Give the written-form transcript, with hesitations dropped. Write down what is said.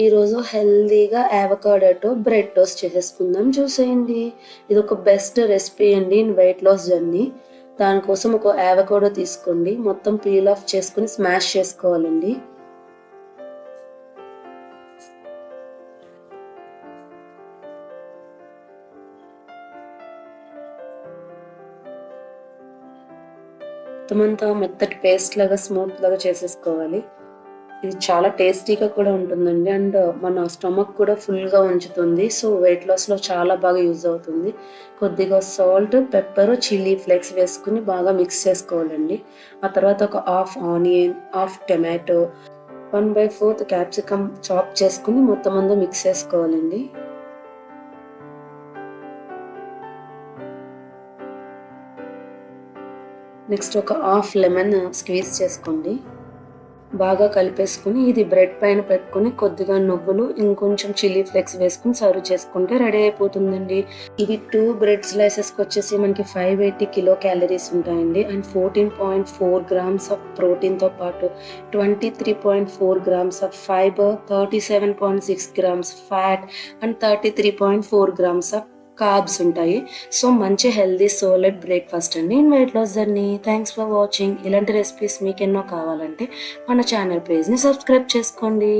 ఈరోజు హెల్దీగా అవకాడోతో bread toast చేసేసుకుందాం. చూసేయండి, ఇది ఒక బెస్ట్ రెసిపీ అండి ఇన్ వెయిట్ లాస్ జర్నీ. దానికోసం ఒక అవకాడో తీసుకోండి, మొత్తం పీల్ ఆఫ్ చేసుకుని స్మాష్ చేసుకోవాలండి. మొత్తం అంతా మెత్తటి పేస్ట్ లాగా స్మూత్ లాగా చేసేసుకోవాలి. ఇది చాలా టేస్టీగా కూడా ఉంటుందండి, అండ్ మన స్టమక్ కూడా ఫుల్గా ఉంచుతుంది. సో వెయిట్ లాస్లో చాలా బాగా యూజ్ అవుతుంది. కొద్దిగా సాల్ట్, పెప్పర్, చిల్లీ ఫ్లేక్స్ వేసుకుని బాగా మిక్స్ చేసుకోవాలండి. ఆ తర్వాత ఒక half onion, half tomato, 1/4 capsicum chop చేసుకుని మొత్తం అంతా మిక్స్ చేసుకోవాలండి. నెక్స్ట్ ఒక హాఫ్ లెమన్ స్క్వీజ్ చేసుకోండి. బాగా కలిపేసుకుని ఇది బ్రెడ్ పైన పెట్టుకుని కొద్దిగా నువ్వులు, ఇంకొంచెం చిల్లీ ఫ్లేక్స్ వేసుకుని సర్వ్ చేసుకుంటే రెడీ అయిపోతుందండి. ఇది 2 బ్రెడ్ స్లైసెస్కి వచ్చేసి మనకి 580 కిలో క్యాలరీస్ ఉంటాయండి, అండ్ 14.4 గ్రామ్స్ ఆఫ్ ప్రోటీన్తో పాటు 23.4 grams of fibre, 37.6 grams fat and 33.4 grams of carbs ఉంటాయి. సో మంచి హెల్దీ సోలెడ్ బ్రేక్ఫాస్ట్ అండి in weight loss journey. Thanks for watching. ఇలాంటి రెసిపీస్ మీకు ఎన్నో కావాలంటే మన ఛానల్ పేజ్ని సబ్స్క్రైబ్ చేసుకోండి.